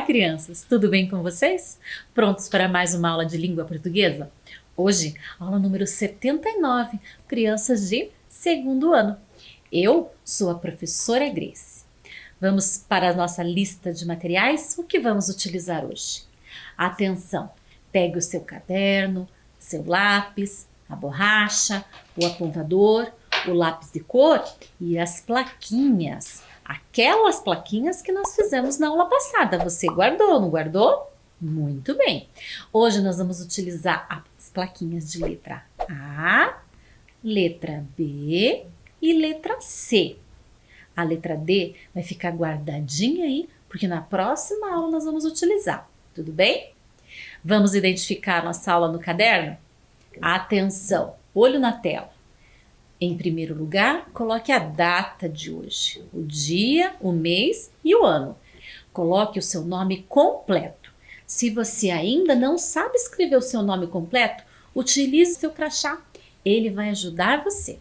crianças! Tudo bem com vocês? Prontos para mais uma aula de língua portuguesa? Hoje, aula número 79, crianças de segundo ano. Eu sou a professora Grace. Vamos para a nossa lista de materiais? O que vamos utilizar hoje? Atenção! Pegue o seu caderno, seu lápis, a borracha, o apontador, o lápis de cor e as plaquinhas. Aquelas plaquinhas que nós fizemos na aula passada. Você guardou, não guardou? Muito bem. Hoje nós vamos utilizar as plaquinhas de letra A, letra B e letra C. A letra D vai ficar guardadinha aí, porque na próxima aula nós vamos utilizar. Tudo bem? Vamos identificar nossa aula no caderno? Atenção, olho na tela. Em primeiro lugar, coloque a data de hoje, o dia, o mês e o ano. Coloque o seu nome completo. Se você ainda não sabe escrever o seu nome completo, utilize o seu crachá. Ele vai ajudar você.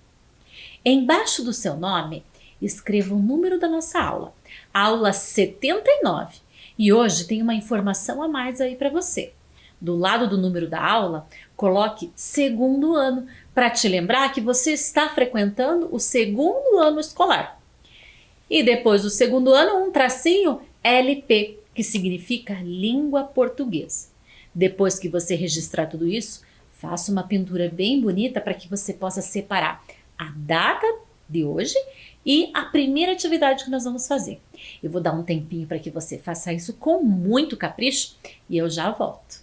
Embaixo do seu nome, escreva o número da nossa aula. Aula 79. E hoje tem uma informação a mais aí para você. Do lado do número da aula, coloque segundo ano, para te lembrar que você está frequentando o segundo ano escolar. E depois do segundo ano, um tracinho LP, que significa língua portuguesa. Depois que você registrar tudo isso, faça uma pintura bem bonita para que você possa separar a data de hoje e a primeira atividade que nós vamos fazer. Eu vou dar um tempinho para que você faça isso com muito capricho e eu já volto.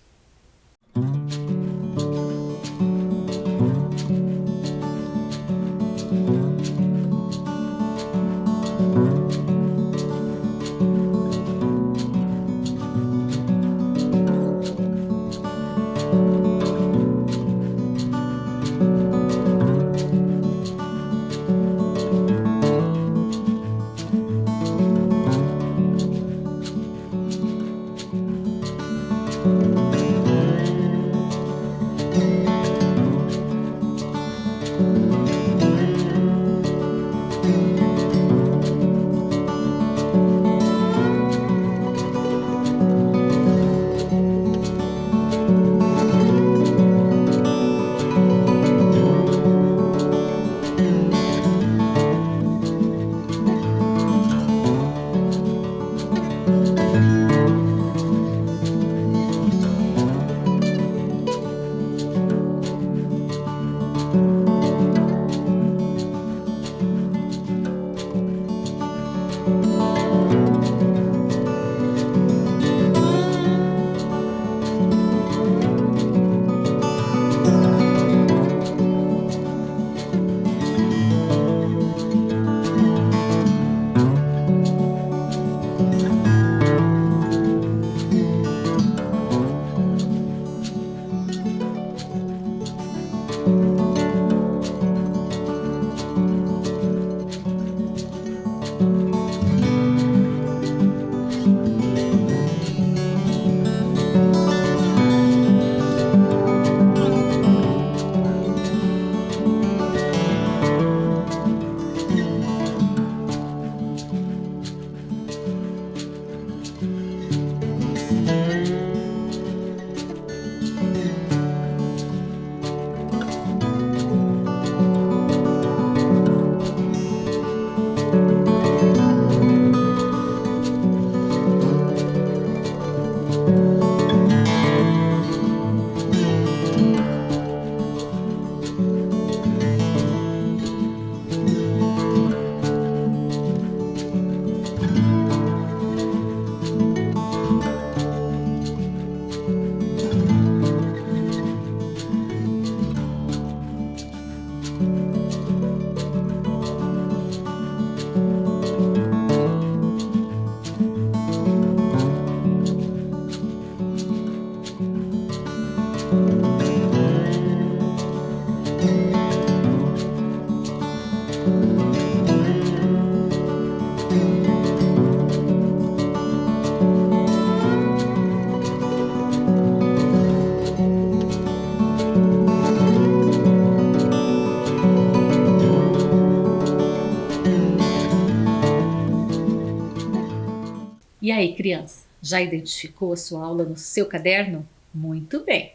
E aí, criança, Já identificou a sua aula no seu caderno? Muito bem.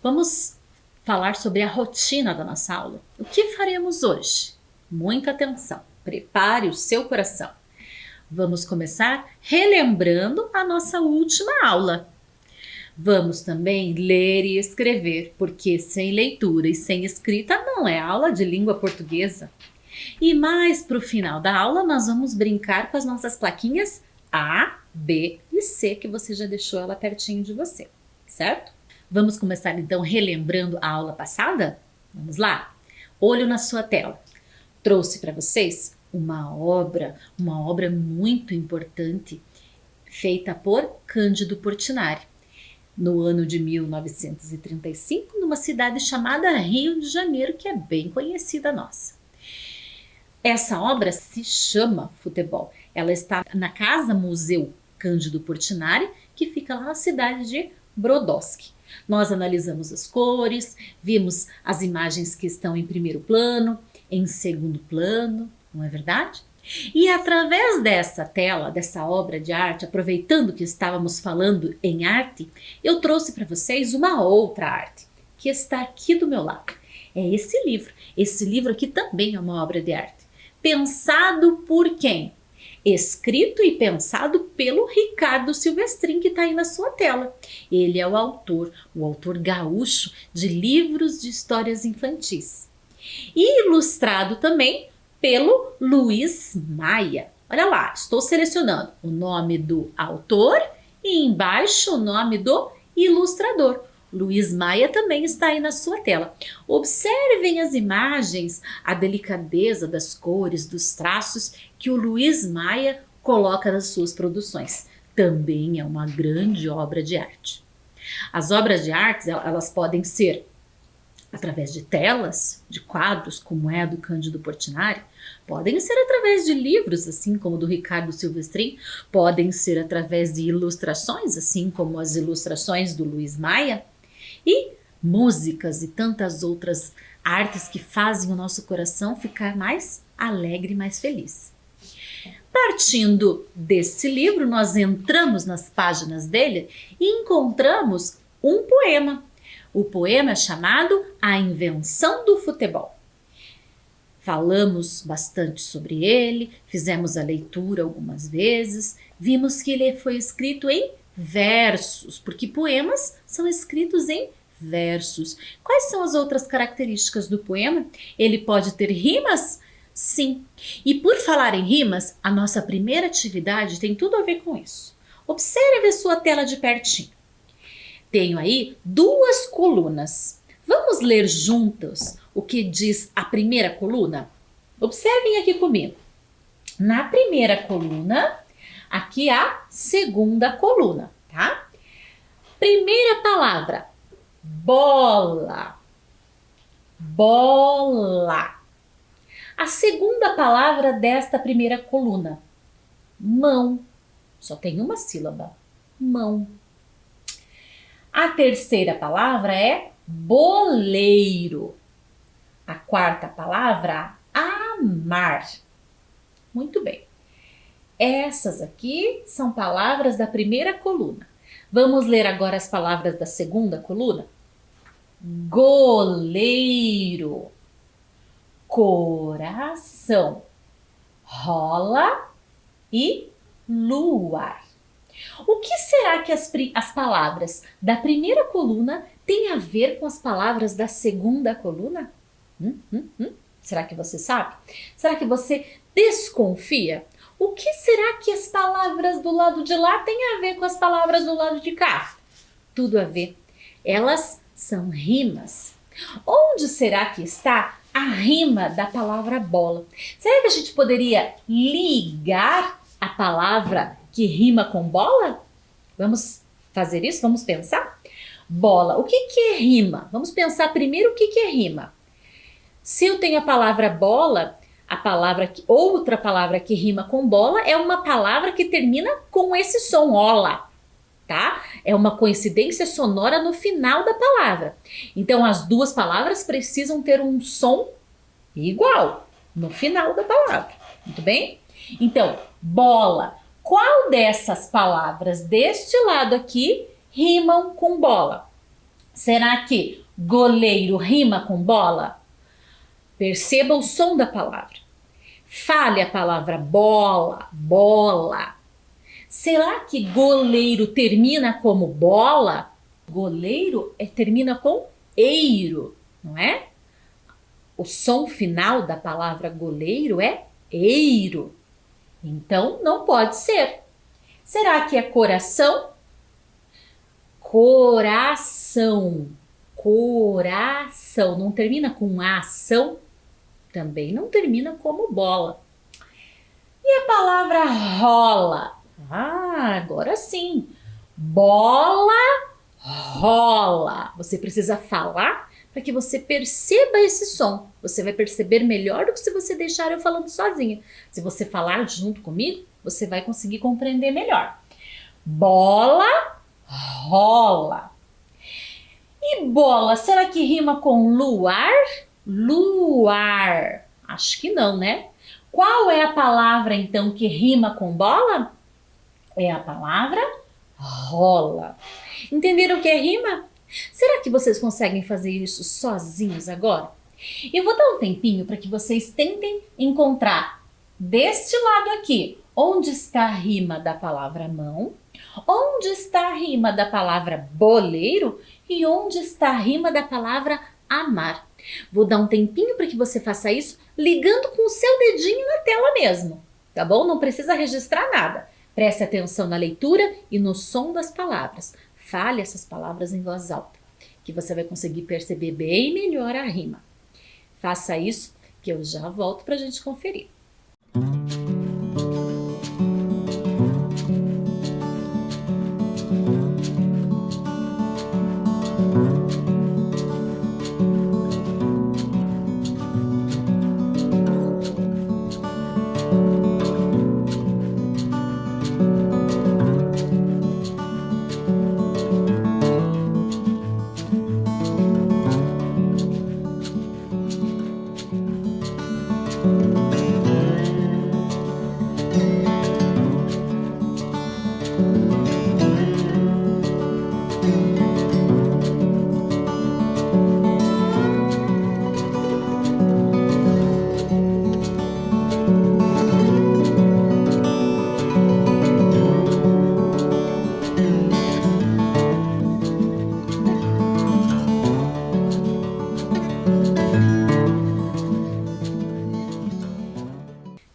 Vamos falar sobre a rotina da nossa aula. O que faremos hoje? Muita atenção. Prepare o seu coração. Vamos começar relembrando a nossa última aula. Vamos também ler e escrever, porque sem leitura e sem escrita não é aula de língua portuguesa. E mais para o final da aula nós vamos brincar com as nossas plaquinhas A, B e C, que você já deixou ela pertinho de você, certo? Vamos começar então relembrando a aula passada? Vamos lá? Olho na sua tela. Trouxe para vocês uma obra muito importante, feita por Cândido Portinari, no ano de 1935, numa cidade chamada Rio de Janeiro, que é bem conhecida nossa. Essa obra se chama Futebol. Ela está na Casa Museu Cândido Portinari, que fica lá na cidade de Brodowski. Nós analisamos as cores, vimos as imagens que estão em primeiro plano, em segundo plano, não é verdade? E através dessa tela, dessa obra de arte, aproveitando que estávamos falando em arte, eu trouxe para vocês uma outra arte, que está aqui do meu lado. É esse livro. Esse livro aqui também é uma obra de arte. Pensado por quem? Escrito e pensado pelo Ricardo Silvestrin, que está aí na sua tela. Ele é o autor gaúcho de livros de histórias infantis. E ilustrado também pelo Luiz Maia. Olha lá, estou selecionando o nome do autor e embaixo o nome do ilustrador. Luiz Maia também está aí na sua tela. Observem as imagens, a delicadeza das cores, dos traços que o Luiz Maia coloca nas suas produções. Também é uma grande obra de arte. As obras de arte, elas podem ser através de telas, de quadros, como é a do Cândido Portinari, podem ser através de livros, assim como o do Ricardo Silvestrin, podem ser através de ilustrações, assim como as ilustrações do Luiz Maia, e músicas e tantas outras artes que fazem o nosso coração ficar mais alegre, mais feliz. Partindo desse livro, nós entramos nas páginas dele e encontramos um poema. O poema é chamado A Invenção do Futebol. Falamos bastante sobre ele, fizemos a leitura algumas vezes, vimos que ele foi escrito em versos, porque poemas são escritos em versos. Quais são as outras características do poema? Ele pode ter rimas? Sim. E por falar em rimas, a nossa primeira atividade tem tudo a ver com isso. Observe a sua tela de pertinho. Tenho aí duas colunas. Vamos ler juntos o que diz a primeira coluna? Observem aqui comigo. Na primeira coluna, aqui a segunda coluna, tá? Primeira palavra, bola. Bola. A segunda palavra desta primeira coluna, mão. Só tem uma sílaba, mão. A terceira palavra é boleiro. A quarta palavra, amar. Muito bem. Essas aqui são palavras da primeira coluna. Vamos ler agora as palavras da segunda coluna? Goleiro, coração, rola e luar. O que será que as palavras da primeira coluna têm a ver com as palavras da segunda coluna? Será que você sabe? Será que você desconfia? O que será que as palavras do lado de lá têm a ver com as palavras do lado de cá? Tudo a ver. Elas são rimas. Onde será que está a rima da palavra bola? Será que a gente poderia ligar a palavra que rima com bola? Vamos fazer isso? Vamos pensar? Bola. O que é rima? Vamos pensar primeiro o que é rima. Se eu tenho a palavra bola, outra palavra que rima com bola é uma palavra que termina com esse som, ola, tá? É uma coincidência sonora no final da palavra. Então, as duas palavras precisam ter um som igual no final da palavra. Muito bem? Então, bola, Qual dessas palavras deste lado aqui rimam com bola? Será que goleiro rima com bola? Perceba o som da palavra. Fale a palavra bola, bola. Será que goleiro termina como bola? Goleiro termina com eiro, não é? O som final da palavra goleiro é eiro. Então, não pode ser. Será que é coração? Coração. Coração. Não termina com ação? Também não termina como bola. E a palavra rola? Agora sim. Bola rola. Você precisa falar para que você perceba esse som. Você vai perceber melhor do que se você deixar eu falando sozinha. Se você falar junto comigo, você vai conseguir compreender melhor. Bola rola. E bola, será que rima com luar? Luar. Acho que não, né? Qual é a palavra então que rima com bola? É a palavra rola. Entenderam o que é rima? Será que vocês conseguem fazer isso sozinhos agora? Eu vou dar um tempinho para que vocês tentem encontrar deste lado aqui onde está a rima da palavra mão, onde está a rima da palavra boleiro e onde está a rima da palavra amar. Vou dar um tempinho para que você faça isso ligando com o seu dedinho na tela mesmo, tá bom? Não precisa registrar nada. Preste atenção na leitura e no som das palavras. Fale essas palavras em voz alta, que você vai conseguir perceber bem melhor a rima. Faça isso que eu já volto para a gente conferir.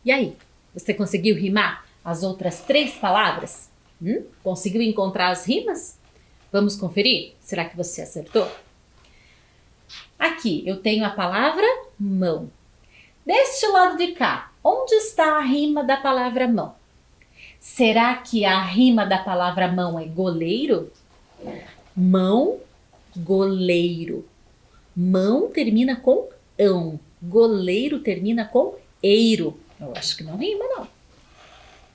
E aí, você conseguiu rimar as outras 3 palavras? Conseguiu encontrar as rimas? Vamos conferir? Será que você acertou? Aqui eu tenho a palavra mão. Deste lado de cá, onde está a rima da palavra mão? Será que a rima da palavra mão é goleiro? Mão, goleiro. Mão termina com ão. Goleiro termina com eiro. Eu acho que não rima, não.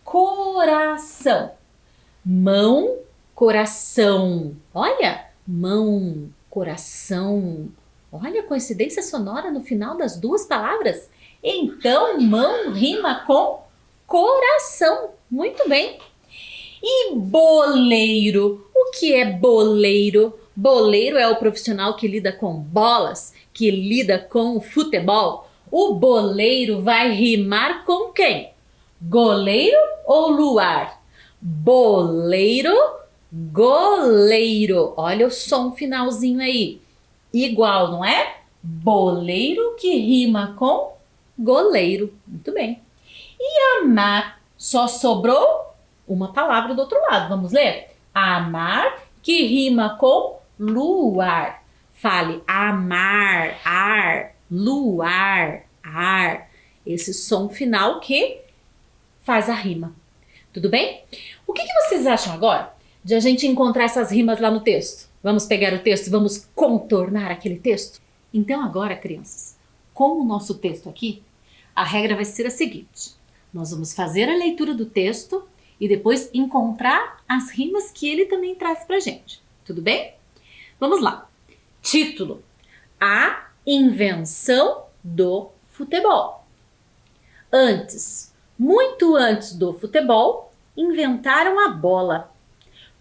Coração. Mão, coração. Olha, mão, coração. Olha a coincidência sonora no final das 2 palavras. Então, mão rima com coração. Muito bem. E boleiro? O que é boleiro? Boleiro é o profissional que lida com bolas, que lida com o futebol. O boleiro vai rimar com quem? Goleiro ou luar? Boleiro, goleiro. Olha o som finalzinho aí. Igual, não é? Boleiro que rima com goleiro. Muito bem. E amar? Só sobrou uma palavra do outro lado. Vamos ler? Amar que rima com luar. Fale amar, ar. Luar, ar, esse som final que faz a rima. Tudo bem? O que vocês acham agora de a gente encontrar essas rimas lá no texto? Vamos pegar o texto e vamos contornar aquele texto? Então agora, crianças, com o nosso texto aqui, a regra vai ser a seguinte. Nós vamos fazer a leitura do texto e depois encontrar as rimas que ele também traz pra gente. Tudo bem? Vamos lá. Título: A invenção do futebol. Antes, muito antes do futebol, inventaram a bola.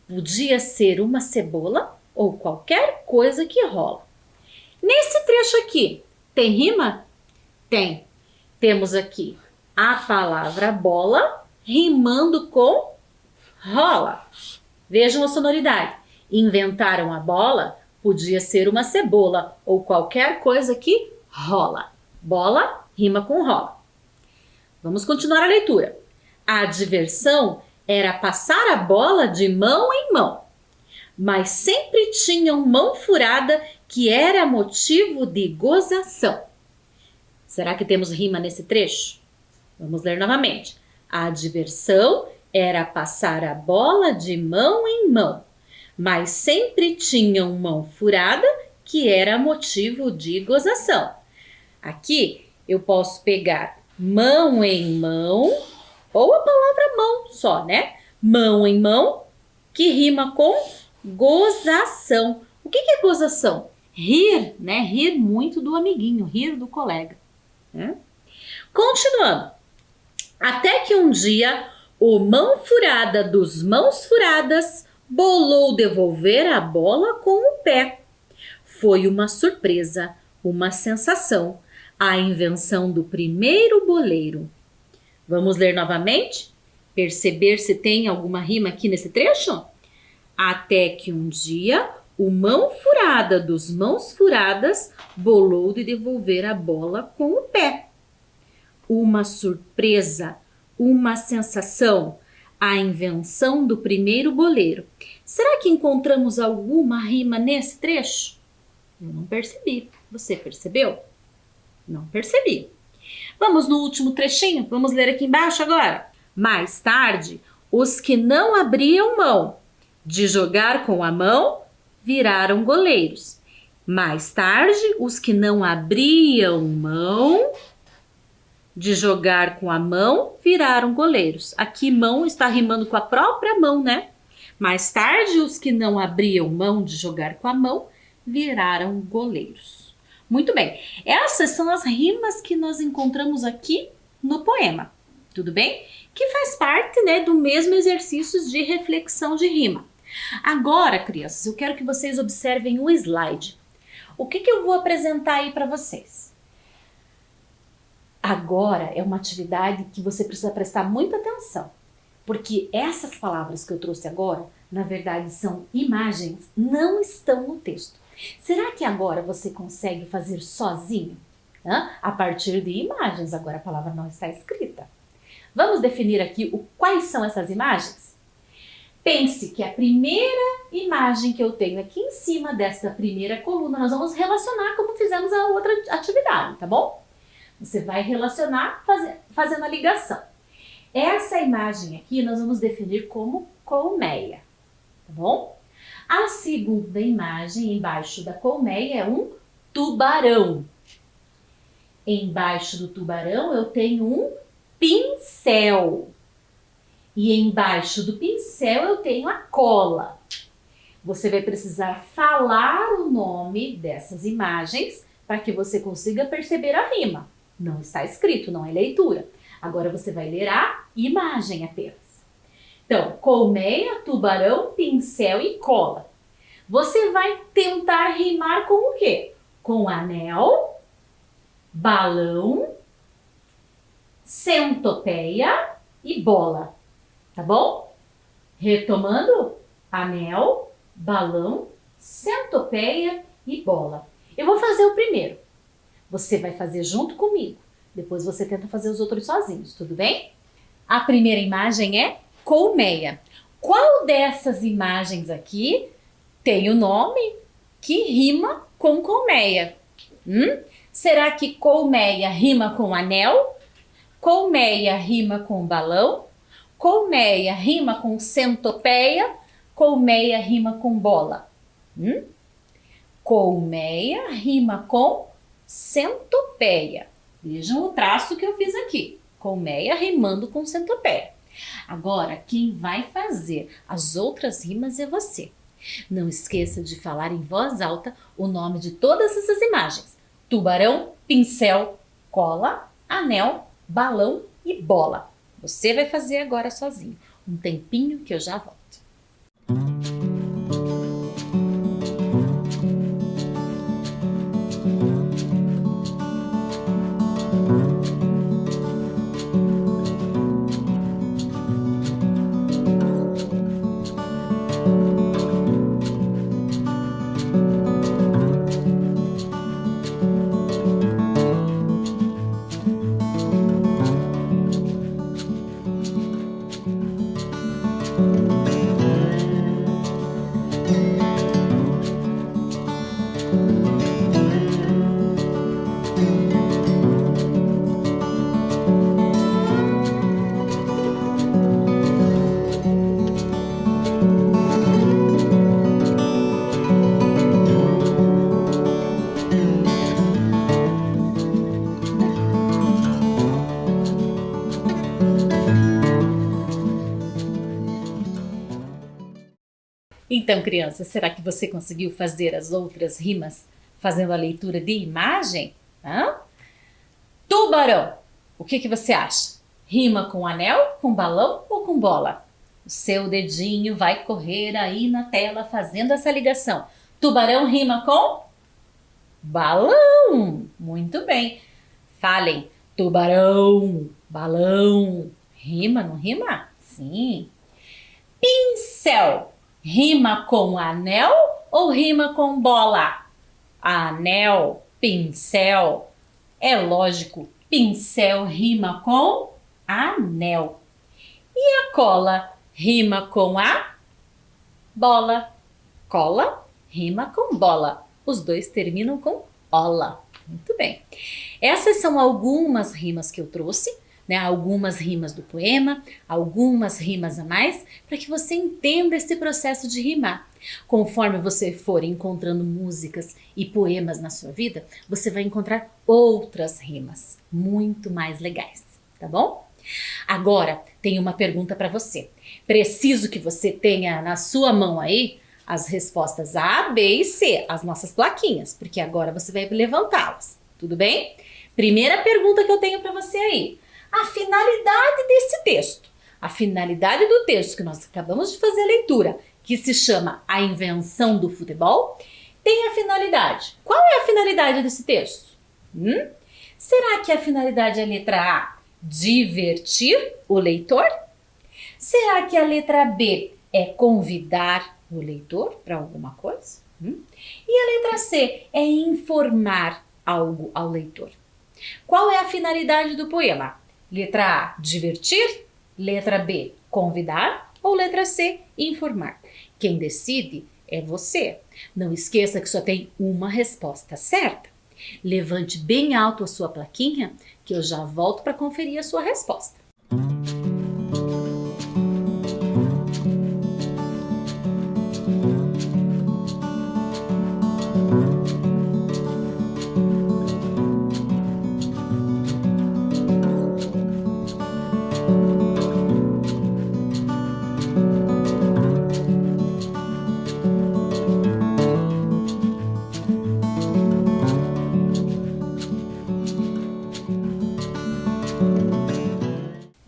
Podia ser uma cebola ou qualquer coisa que rola. Nesse trecho aqui, tem rima? Tem. Temos aqui a palavra bola rimando com rola. Vejam a sonoridade. Inventaram a bola, podia ser uma cebola ou qualquer coisa que rola. Bola rima com rola. Vamos continuar a leitura. A diversão era passar a bola de mão em mão, mas sempre tinham mão furada que era motivo de gozação. Será que temos rima nesse trecho? Vamos ler novamente. A diversão era passar a bola de mão em mão, mas sempre tinham mão furada que era motivo de gozação. Aqui eu posso pegar mão em mão ou a palavra mão só, né? Mão em mão que rima com gozação. O que é gozação? Rir, né? Rir muito do amiguinho, rir do colega. Né? Continuando. Até que um dia o mão furada dos mãos furadas bolou devolver a bola com o pé. Foi uma surpresa, uma sensação, a invenção do primeiro boleiro. Vamos ler novamente? Perceber se tem alguma rima aqui nesse trecho? Até que um dia o mão furada dos mãos furadas bolou de devolver a bola com o pé. Uma surpresa, uma sensação, a invenção do primeiro boleiro. Será que encontramos alguma rima nesse trecho? Eu não percebi. Você percebeu? Não percebi. Vamos no último trechinho? Vamos ler aqui embaixo agora. Mais tarde, os que não abriam mão de jogar com a mão viraram goleiros. Mais tarde, os que não abriam mão de jogar com a mão viraram goleiros. Aqui mão está rimando com a própria mão, né? Mais tarde, os que não abriam mão de jogar com a mão viraram goleiros. Muito bem, essas são as rimas que nós encontramos aqui no poema, tudo bem? Que faz parte, né, do mesmo exercício de reflexão de rima. Agora, crianças, eu quero que vocês observem o slide. O que eu vou apresentar aí para vocês? Agora é uma atividade que você precisa prestar muita atenção, porque essas palavras que eu trouxe agora, na verdade, são imagens, não estão no texto. Será que agora você consegue fazer sozinho? A partir de imagens, agora a palavra não está escrita. Vamos definir aqui quais são essas imagens? Pense que a primeira imagem que eu tenho aqui em cima dessa primeira coluna, nós vamos relacionar como fizemos a outra atividade, tá bom? Você vai relacionar fazendo a ligação. Essa imagem aqui nós vamos definir como colmeia, tá bom? A segunda imagem embaixo da colmeia é um tubarão. Embaixo do tubarão eu tenho um pincel. E embaixo do pincel eu tenho a cola. Você vai precisar falar o nome dessas imagens para que você consiga perceber a rima. Não está escrito, não é leitura. Agora você vai ler a imagem apenas. Então, colmeia, tubarão, pincel e cola. Você vai tentar rimar com o quê? Com anel, balão, centopeia e bola. Tá bom? Retomando, anel, balão, centopeia e bola. Eu vou fazer o primeiro. Você vai fazer junto comigo. Depois você tenta fazer os outros sozinhos, tudo bem? A primeira imagem é colmeia. Qual dessas imagens aqui tem o nome que rima com colmeia? Será que colmeia rima com anel? Colmeia rima com balão? Colmeia rima com centopeia? Colmeia rima com bola? Colmeia rima com centopeia. Vejam o traço que eu fiz aqui. Colmeia rimando com centopeia. Agora, quem vai fazer as outras rimas é você. Não esqueça de falar em voz alta o nome de todas essas imagens. Tubarão, pincel, cola, anel, balão e bola. Você vai fazer agora sozinho. Um tempinho que eu já volto. Então, criança, será que você conseguiu fazer as outras rimas fazendo a leitura de imagem? Hã? Tubarão, o que você acha? Rima com anel, com balão ou com bola? O seu dedinho vai correr aí na tela fazendo essa ligação. Tubarão rima com balão. Muito bem. Falem, tubarão, balão. Rima, não rima? Sim. Pincel, rima com anel ou rima com bola? Anel, pincel. É lógico, pincel rima com anel. E a cola rima com a bola. Cola rima com bola. Os dois terminam com ola. Muito bem. Essas são algumas rimas que eu trouxe, né? Algumas rimas do poema, algumas rimas a mais, para que você entenda esse processo de rimar. Conforme você for encontrando músicas e poemas na sua vida, você vai encontrar outras rimas muito mais legais, tá bom? Agora, tenho uma pergunta para você. Preciso que você tenha na sua mão aí as respostas A, B e C, as nossas plaquinhas, porque agora você vai levantá-las, tudo bem? Primeira pergunta que eu tenho para você aí. A finalidade desse texto. A finalidade do texto que nós acabamos de fazer a leitura, que se chama A Invenção do Futebol, tem a finalidade. Qual é a finalidade desse texto? Será que a finalidade é a letra A, divertir o leitor? Será que a letra B é convidar o leitor para alguma coisa? E a letra C é informar algo ao leitor? Qual é a finalidade do poema? Letra A, divertir. Letra B, convidar. Ou letra C, informar. Quem decide é você. Não esqueça que só tem uma resposta certa. Levante bem alto a sua plaquinha, que eu já volto para conferir a sua resposta.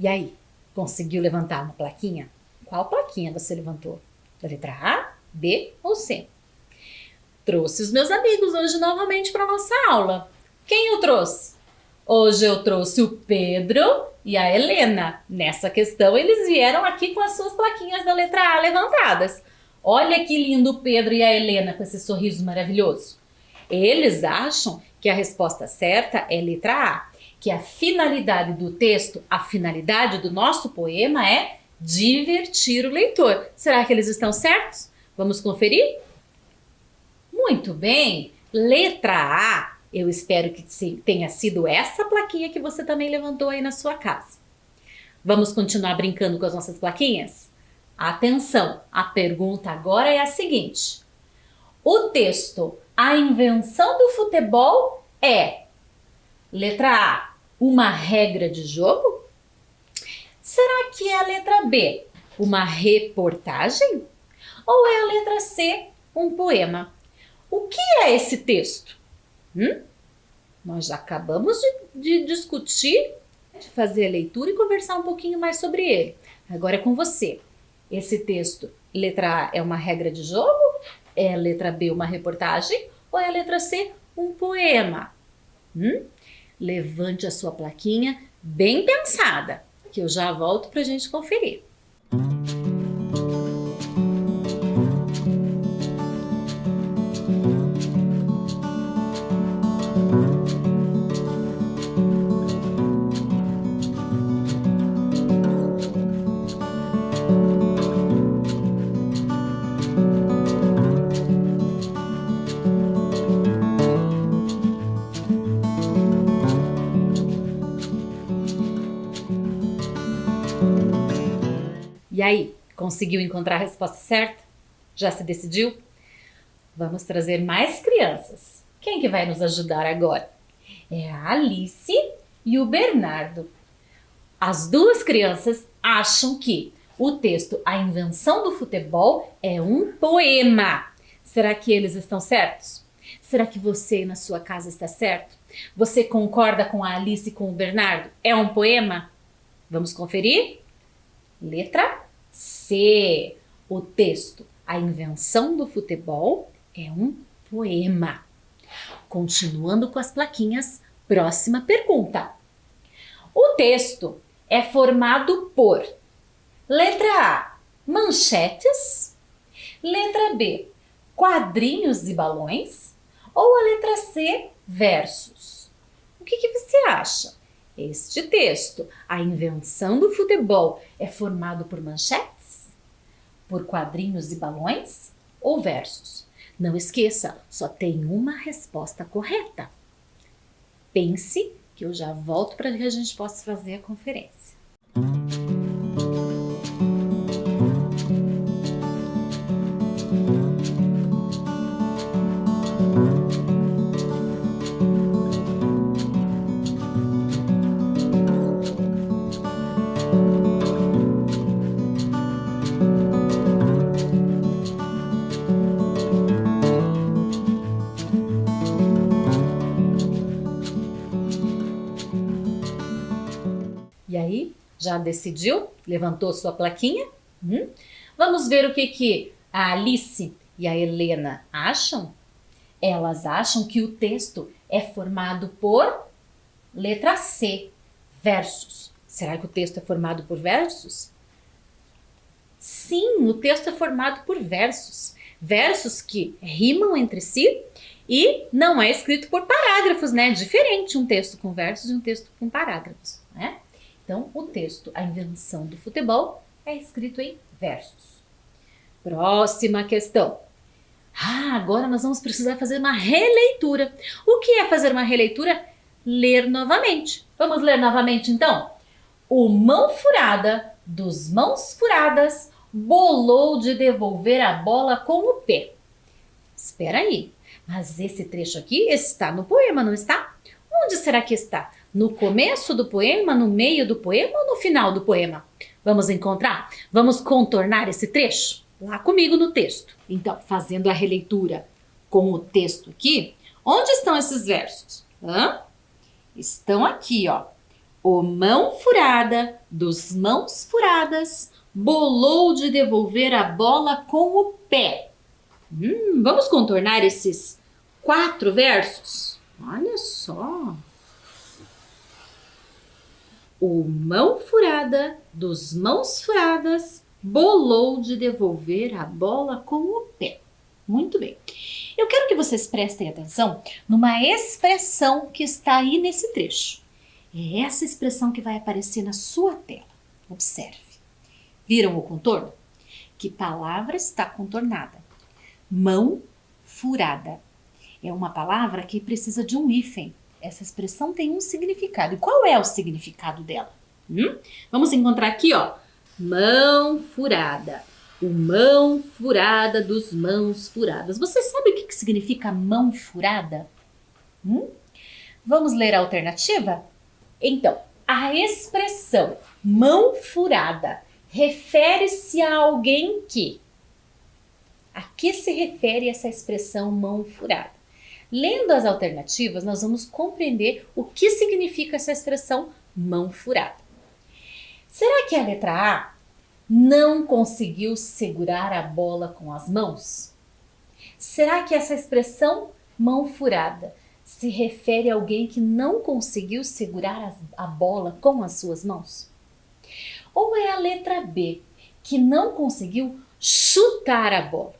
E aí, conseguiu levantar uma plaquinha? Qual plaquinha você levantou? Da letra A, B ou C? Trouxe os meus amigos hoje novamente para nossa aula. Quem eu trouxe? Hoje eu trouxe o Pedro e a Helena. Nessa questão, eles vieram aqui com as suas plaquinhas da letra A levantadas. Olha que lindo o Pedro e a Helena com esse sorriso maravilhoso. Eles acham que a resposta certa é letra A, que a finalidade do texto, a finalidade do nosso poema é divertir o leitor. Será que eles estão certos? Vamos conferir? Muito bem! Letra A, eu espero que tenha sido essa plaquinha que você também levantou aí na sua casa. Vamos continuar brincando com as nossas plaquinhas? Atenção, a pergunta agora é a seguinte. O texto A Invenção do Futebol é, letra A, uma regra de jogo? Será que é a letra B, uma reportagem? Ou é a letra C, um poema? O que é esse texto? Nós já acabamos de discutir, de fazer a leitura e conversar um pouquinho mais sobre ele. Agora é com você. Esse texto, letra A é uma regra de jogo? É a letra B uma reportagem? Ou é a letra C um poema? Levante a sua plaquinha bem pensada, que eu já volto para a gente conferir. E aí, conseguiu encontrar a resposta certa? Já se decidiu? Vamos trazer mais crianças. Quem que vai nos ajudar agora? É a Alice e o Bernardo. As duas crianças acham que o texto A Invenção do Futebol é um poema. Será que eles estão certos? Será que você aí na sua casa está certo? Você concorda com a Alice e com o Bernardo? É um poema? Vamos conferir? Letra C. O texto A Invenção do Futebol é um poema. Continuando com as plaquinhas, próxima pergunta. O texto é formado por letra A, manchetes, letra B, quadrinhos e balões ou a letra C, versos? O que você acha? Este texto, A Invenção do Futebol, é formado por manchetes, por quadrinhos e balões ou versos? Não esqueça, só tem uma resposta correta. Pense que eu já volto para que a gente possa fazer a conferência. E aí, já decidiu? Levantou sua plaquinha? Vamos ver o que a Alice e a Helena acham? Elas acham que o texto é formado por letra C, versos. Será que o texto é formado por versos? Sim, o texto é formado por versos. Versos que rimam entre si e não é escrito por parágrafos, né? Diferente um texto com versos e um texto com parágrafos, né? Então, o texto A Invenção do Futebol é escrito em versos. Próxima questão. Agora nós vamos precisar fazer uma releitura. O que é fazer uma releitura? Ler novamente. Vamos ler novamente, então? O mão furada dos mãos furadas bolou de devolver a bola com o pé. Espera aí, mas esse trecho aqui está no poema, não está? Onde será que está? No começo do poema, no meio do poema ou no final do poema? Vamos encontrar? Vamos contornar esse trecho? Lá comigo no texto. Então, fazendo a releitura com o texto aqui, onde estão esses versos? Estão aqui, ó. O mão furada dos mãos furadas bolou de devolver a bola com o pé. Vamos contornar esses 4 versos? Olha só. O mão furada dos mãos furadas bolou de devolver a bola com o pé. Muito bem. Eu quero que vocês prestem atenção numa expressão que está aí nesse trecho. É essa expressão que vai aparecer na sua tela. Observe. Viram o contorno? Que palavra está contornada? Mão furada. É uma palavra que precisa de um hífen. Essa expressão tem um significado. E qual é o significado dela? Vamos encontrar aqui, ó. Mão furada. O mão furada dos mãos furadas. Você sabe o que significa mão furada? Vamos ler a alternativa? Então, a expressão mão furada refere-se a alguém que... A que se refere essa expressão mão furada? Lendo as alternativas, nós vamos compreender o que significa essa expressão mão furada. Será que a letra A não conseguiu segurar a bola com as mãos? Será que essa expressão mão furada se refere a alguém que não conseguiu segurar a bola com as suas mãos? Ou é a letra B, que não conseguiu chutar a bola?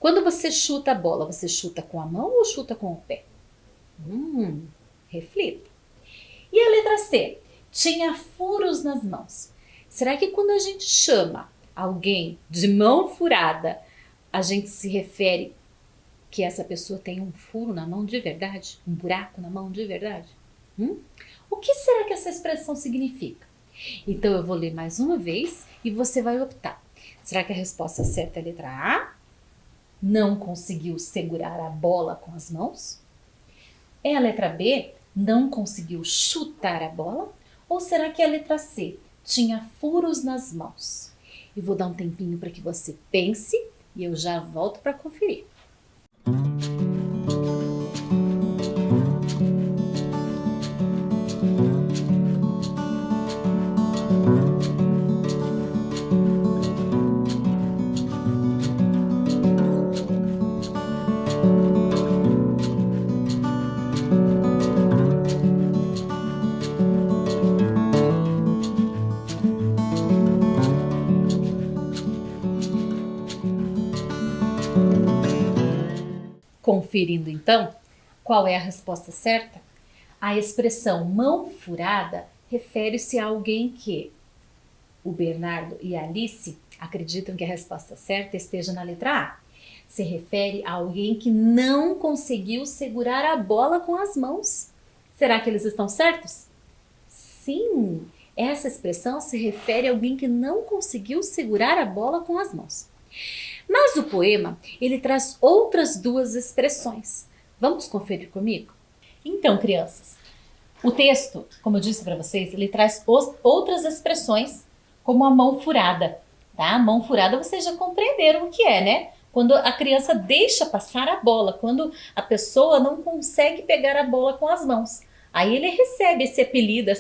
Quando você chuta a bola, você chuta com a mão ou chuta com o pé? Reflita. E a letra C, tinha furos nas mãos. Será que quando a gente chama alguém de mão furada, a gente se refere que essa pessoa tem um furo na mão de verdade? Um buraco na mão de verdade? O que será que essa expressão significa? Então eu vou ler mais uma vez e você vai optar. Será que a resposta certa é a letra A? Não conseguiu segurar a bola com as mãos? É a letra B? Não conseguiu chutar a bola? Ou será que é a letra C? Tinha furos nas mãos? Eu vou dar um tempinho para que você pense e eu já volto para conferir. Conferindo então, qual é a resposta certa? A expressão mão furada refere-se a alguém que o Bernardo e a Alice acreditam que a resposta certa esteja na letra A. Se refere a alguém que não conseguiu segurar a bola com as mãos. Será que eles estão certos? Sim, essa expressão se refere a alguém que não conseguiu segurar a bola com as mãos. Mas o poema, ele traz outras duas expressões. Vamos conferir comigo? Então, crianças, o texto, como eu disse para vocês, ele traz outras expressões, como a mão furada. Tá? A mão furada vocês já compreenderam o que é, né? Quando a criança deixa passar a bola, quando a pessoa não consegue pegar a bola com as mãos. Aí ele recebe esse apelido,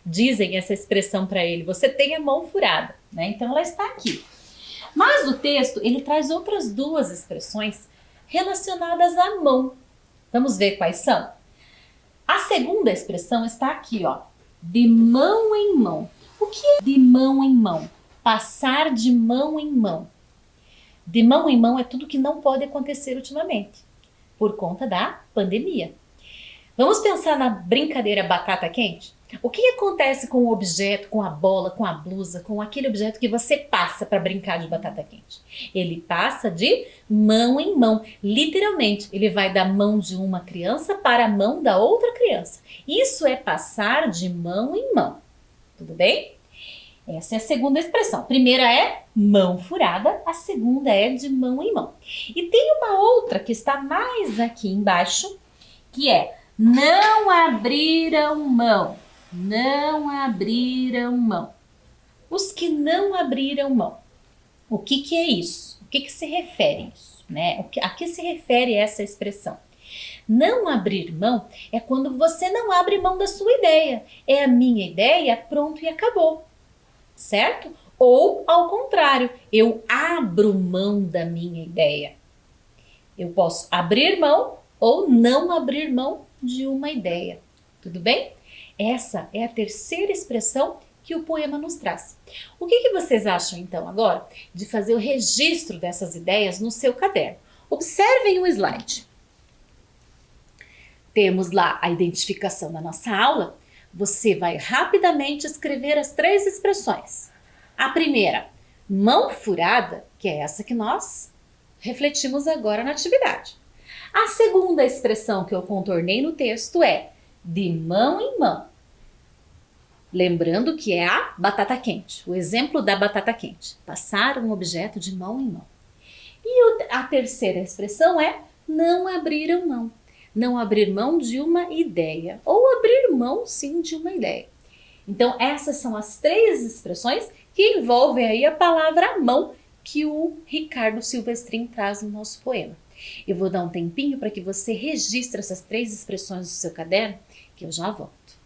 dizem essa expressão para ele, você tem a mão furada, né? Então ela está aqui. Mas o texto, ele traz outras duas expressões relacionadas à mão. Vamos ver quais são? A segunda expressão está aqui, ó, de mão em mão. O que é de mão em mão? Passar de mão em mão. De mão em mão é tudo que não pode acontecer ultimamente, por conta da pandemia. Vamos pensar na brincadeira batata quente? O que acontece com o objeto, com a bola, com a blusa, com aquele objeto que você passa para brincar de batata quente? Ele passa de mão em mão, literalmente. Ele vai da mão de uma criança para a mão da outra criança. Isso é passar de mão em mão. Tudo bem? Essa é a segunda expressão. A primeira é mão furada, a segunda é de mão em mão. E tem uma outra que está mais aqui embaixo, que é não abriram mão. Não abriram mão. Os que não abriram mão. O que é isso? O que se refere isso? Né? A que se refere essa expressão? Não abrir mão é quando você não abre mão da sua ideia. É a minha ideia, pronto e acabou. Certo? Ou ao contrário, eu abro mão da minha ideia. Eu posso abrir mão ou não abrir mão de uma ideia. Tudo bem? Essa é a terceira expressão que o poema nos traz. O que vocês acham então agora de fazer o registro dessas ideias no seu caderno? Observem o slide. Temos lá a identificação da nossa aula. Você vai rapidamente escrever as três expressões. A primeira, mão furada, que é essa que nós refletimos agora na atividade. A segunda expressão que eu contornei no texto é de mão em mão. Lembrando que é a batata quente, o exemplo da batata quente. Passar um objeto de mão em mão. E a terceira expressão é não abriram mão. Não abrir mão de uma ideia. Ou abrir mão, sim, de uma ideia. Então, essas são as três expressões que envolvem aí a palavra mão que o Ricardo Silvestrin traz no nosso poema. Eu vou dar um tempinho para que você registre essas três expressões no seu caderno, que eu já volto.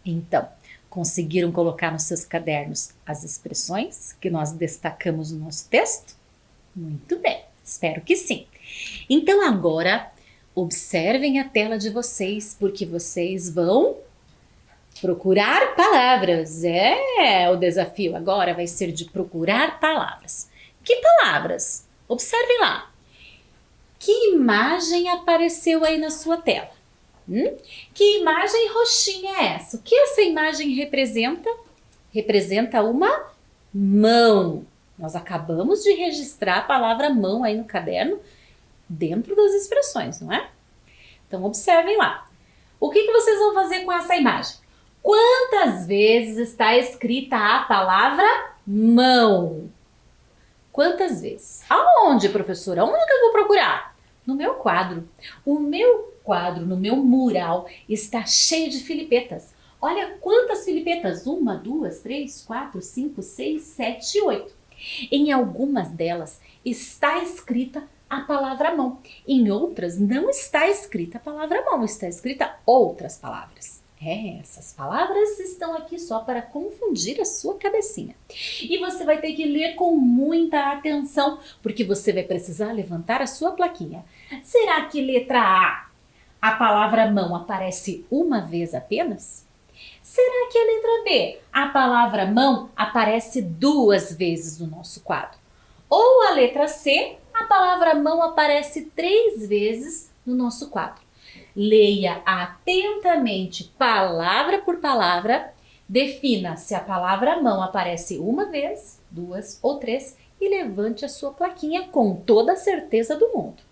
Então, conseguiram colocar nos seus cadernos as expressões que nós destacamos no nosso texto? Muito bem, espero que sim. Então agora, observem a tela de vocês, porque vocês vão procurar palavras. O desafio agora vai ser de procurar palavras. Que palavras? Observem lá. Que imagem apareceu aí na sua tela? Que imagem roxinha é essa? O que essa imagem representa? Representa uma mão. Nós acabamos de registrar a palavra mão aí no caderno, dentro das expressões, não é? Então observem lá. O que vocês vão fazer com essa imagem? Quantas vezes está escrita a palavra mão? Quantas vezes? Aonde, professora? Onde que eu vou procurar? No meu quadro. O meu quadro, no meu mural, está cheio de filipetas. Olha quantas filipetas. 1, 2, 3, 4, 5, 6, 7, 8. Em algumas delas está escrita a palavra mão. Em outras não está escrita a palavra mão, está escrita outras palavras. Essas palavras estão aqui só para confundir a sua cabecinha. E você vai ter que ler com muita atenção, porque você vai precisar levantar a sua plaquinha. Será que letra A palavra mão aparece uma vez apenas? Será que a letra B, a palavra mão aparece 2 vezes no nosso quadro? Ou a letra C, a palavra mão aparece 3 vezes no nosso quadro? Leia atentamente, palavra por palavra, defina se a palavra mão aparece uma vez, 2 ou 3 e levante a sua plaquinha com toda a certeza do mundo.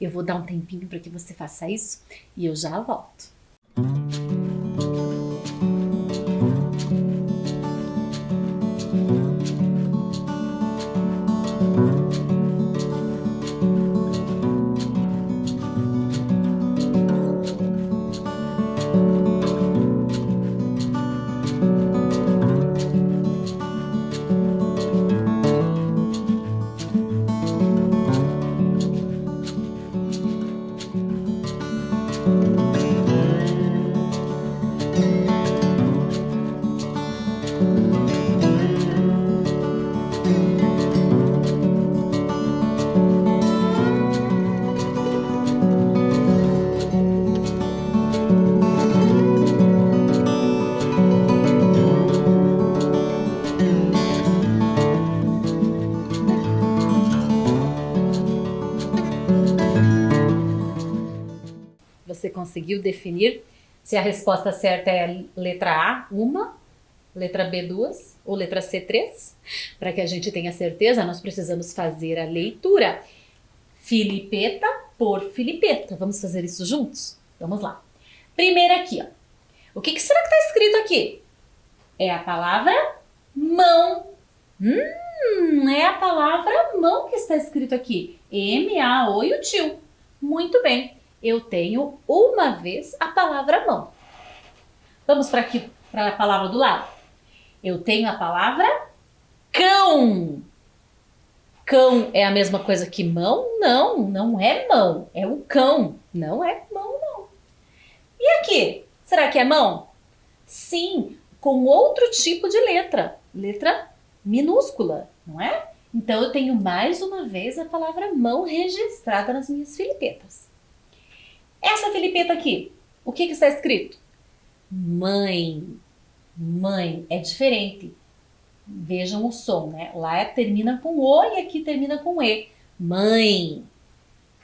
Eu vou dar um tempinho para que você faça isso e eu já volto. Você conseguiu definir se a resposta certa é letra A, uma, letra B, 2 ou letra C, 3? Para que a gente tenha certeza, nós precisamos fazer a leitura filipeta por filipeta. Vamos fazer isso juntos? Vamos lá. Primeiro aqui, ó. O que será que está escrito aqui? É a palavra mão. É a palavra mão que está escrito aqui. M-A-O e o tio. Muito bem. Eu tenho uma vez a palavra mão. Vamos para aqui, para a palavra do lado. Eu tenho a palavra cão. Cão é a mesma coisa que mão? Não, não é mão. É o cão. Não é mão, não. E aqui? Será que é mão? Sim, com outro tipo de letra. Letra minúscula, não é? Então eu tenho mais uma vez a palavra mão registrada nas minhas filipetas. Essa filipeta aqui, o que está escrito? Mãe. Mãe é diferente. Vejam o som, né? Lá termina com O e aqui termina com E. Mãe.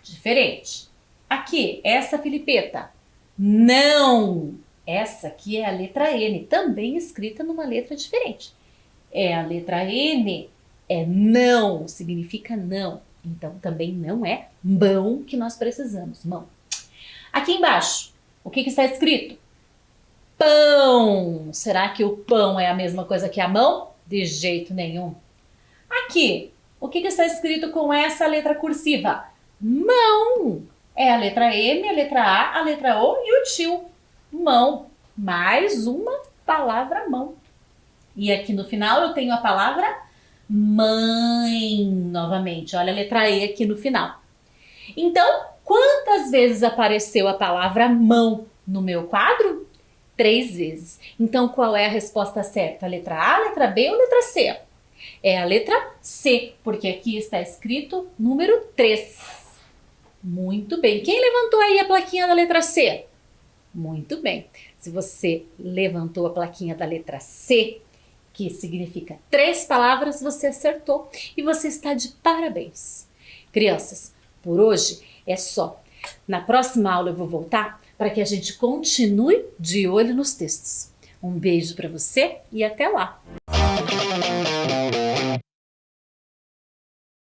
Diferente. Aqui, essa filipeta. Não. Essa aqui é a letra N, também escrita numa letra diferente. A letra N é não, significa não. Então também não é mão que nós precisamos, mão. Aqui embaixo, o que está escrito? Pão. Será que o pão é a mesma coisa que a mão? De jeito nenhum. Aqui, o que está escrito com essa letra cursiva? Mão. É a letra M, a letra A, a letra O e o tio. Mão. Mais uma palavra mão. E aqui no final eu tenho a palavra mãe. Novamente, olha a letra E aqui no final. Então, quantas vezes apareceu a palavra mão no meu quadro? 3 vezes. Então, qual é a resposta certa? A letra A, a letra B ou a letra C? É a letra C, porque aqui está escrito número 3. Muito bem. Quem levantou aí a plaquinha da letra C? Muito bem. Se você levantou a plaquinha da letra C, que significa 3 palavras, você acertou e você está de parabéns. Crianças, por hoje é só. Na próxima aula eu vou voltar para que a gente continue de olho nos textos. Um beijo para você e até lá!